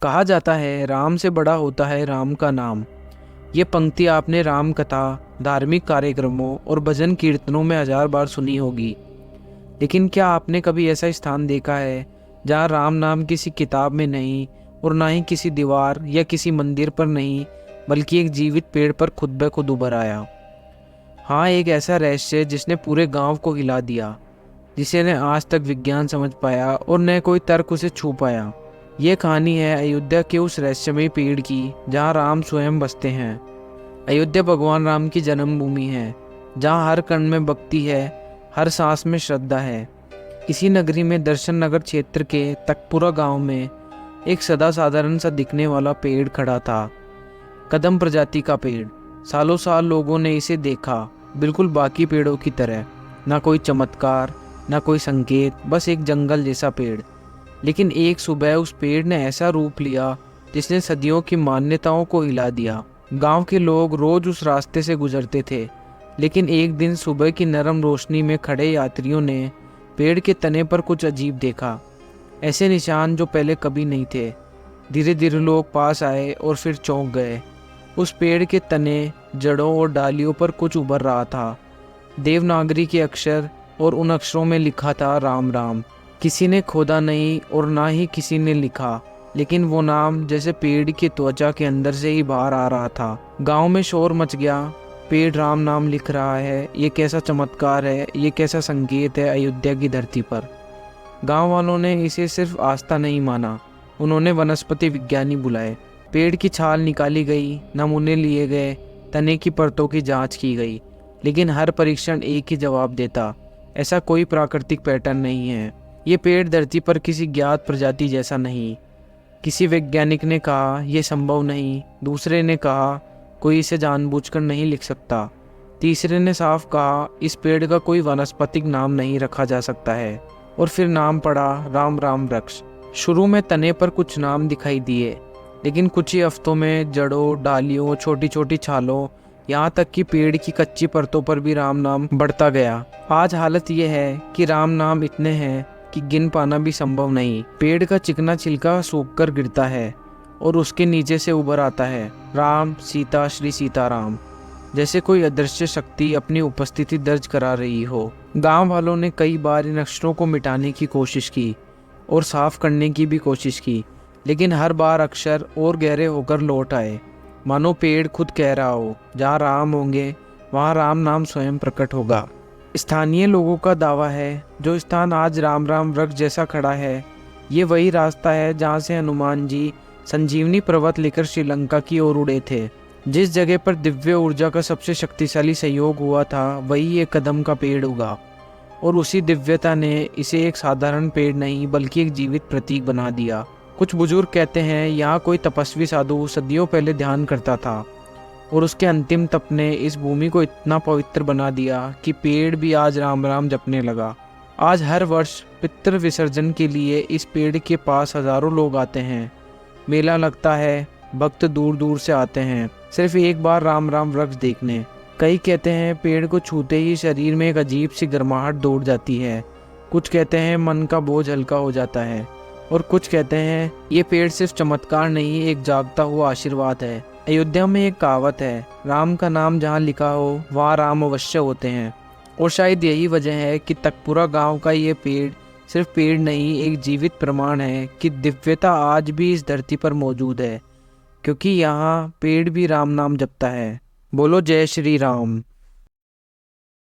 कहा जाता है राम से बड़ा होता है राम का नाम। ये पंक्ति आपने राम कथा, धार्मिक कार्यक्रमों और भजन कीर्तनों में 1000 बार सुनी होगी। लेकिन क्या आपने कभी ऐसा स्थान देखा है जहाँ राम नाम किसी किताब में नहीं, और ना ही किसी दीवार या किसी मंदिर पर नहीं, बल्कि एक जीवित पेड़ पर खुद ब खुद उभर आया। हाँ, एक ऐसा रहस्य जिसने पूरे गांव को हिला दिया, जिसे न आज तक विज्ञान समझ पाया और न कोई तर्क उसे छू पाया। ये कहानी है अयोध्या के उस रहस्यमय पेड़ की जहाँ राम स्वयं बसते हैं। अयोध्या भगवान राम की जन्मभूमि है, जहाँ हर कण में भक्ति है, हर सांस में श्रद्धा है। इसी नगरी में दर्शन नगर क्षेत्र के तकपुरा गांव में एक सदा साधारण सा दिखने वाला पेड़ खड़ा था। कदम प्रजाति का पेड़। सालों साल लोगों ने इसे देखा, बिल्कुल बाकी पेड़ों की तरह। ना कोई चमत्कार, ना कोई संकेत, बस एक जंगल जैसा पेड़। लेकिन एक सुबह उस पेड़ ने ऐसा रूप लिया जिसने सदियों की मान्यताओं को हिला दिया। गांव के लोग रोज उस रास्ते से गुजरते थे, लेकिन एक दिन सुबह की नरम रोशनी में खड़े यात्रियों ने पेड़ के तने पर कुछ अजीब देखा। ऐसे निशान जो पहले कभी नहीं थे। धीरे धीरे लोग पास आए और फिर चौंक गए। उस पेड़ के तने, जड़ों और डालियों पर कुछ उभर रहा था। देवनागरी के अक्षर, और उन अक्षरों में लिखा था राम राम। किसी ने खोदा नहीं और ना ही किसी ने लिखा, लेकिन वो नाम जैसे पेड़ की त्वचा के अंदर से ही बाहर आ रहा था। गांव में शोर मच गया। पेड़ राम नाम लिख रहा है, ये कैसा चमत्कार है, ये कैसा संकेत है अयोध्या की धरती पर। गांव वालों ने इसे सिर्फ आस्था नहीं माना, उन्होंने वनस्पति विज्ञानी बुलाए। पेड़ की छाल निकाली गई, नमूने लिए गए, तने की परतों की जांच की गई, लेकिन हर परीक्षण एक ही जवाब देता, ऐसा कोई प्राकृतिक पैटर्न नहीं है। ये पेड़ धरती पर किसी ज्ञात प्रजाति जैसा नहीं। किसी वैज्ञानिक ने कहा यह संभव नहीं, दूसरे ने कहा कोई इसे जानबूझकर नहीं लिख सकता, तीसरे ने साफ कहा इस पेड़ का कोई वानस्पतिक नाम नहीं रखा जा सकता है। और फिर नाम पड़ा राम राम वृक्ष। शुरू में तने पर कुछ नाम दिखाई दिए, लेकिन कुछ ही हफ्तों में जड़ों, डालियों, छोटी छोटी छालों, यहाँ तक कि पेड़ की कच्ची परतों पर भी राम नाम बढ़ता गया। आज हालत यह है कि राम नाम इतने हैं कि गिन पाना भी संभव नहीं। पेड़ का चिकना छिलका सूखकर गिरता है और उसके नीचे से उभर आता है राम सीता श्री सीताराम, जैसे कोई अदृश्य शक्ति अपनी उपस्थिति दर्ज करा रही हो। गांव वालों ने कई बार इन अक्षरों को मिटाने की कोशिश की और साफ करने की भी कोशिश की, लेकिन हर बार अक्षर और गहरे होकर लौट आए, मानो पेड़ खुद कह रहा हो जहाँ राम होंगे वहाँ राम नाम स्वयं प्रकट होगा। स्थानीय लोगों का दावा है जो स्थान आज राम राम वृक्ष जैसा खड़ा है, ये वही रास्ता है जहाँ से हनुमान जी संजीवनी पर्वत लेकर श्रीलंका की ओर उड़े थे। जिस जगह पर दिव्य ऊर्जा का सबसे शक्तिशाली सहयोग हुआ था, वही एक कदम का पेड़ उगा, और उसी दिव्यता ने इसे एक साधारण पेड़ नहीं बल्कि एक जीवित प्रतीक बना दिया। कुछ बुजुर्ग कहते हैं यहाँ कोई तपस्वी साधु सदियों पहले ध्यान करता था, और उसके अंतिम तप ने इस भूमि को इतना पवित्र बना दिया कि पेड़ भी आज राम राम जपने लगा। आज हर वर्ष पितृ विसर्जन के लिए इस पेड़ के पास हजारों लोग आते हैं। मेला लगता है, भक्त दूर दूर से आते हैं सिर्फ एक बार राम राम वृक्ष देखने। कई कहते हैं पेड़ को छूते ही शरीर में एक अजीब सी गर्माहट दौड़ जाती है। कुछ कहते हैं मन का बोझ हल्का हो जाता है, और कुछ कहते हैं ये पेड़ सिर्फ चमत्कार नहीं, एक जागता हुआ आशीर्वाद है। अयोध्या में एक कहावत है, राम का नाम जहाँ लिखा हो वहाँ राम अवश्य होते हैं। और शायद यही वजह है कि तकपुरा गांव का ये पेड़ सिर्फ पेड़ नहीं, एक जीवित प्रमाण है कि दिव्यता आज भी इस धरती पर मौजूद है, क्योंकि यहाँ पेड़ भी राम नाम जपता है। बोलो जय श्री राम।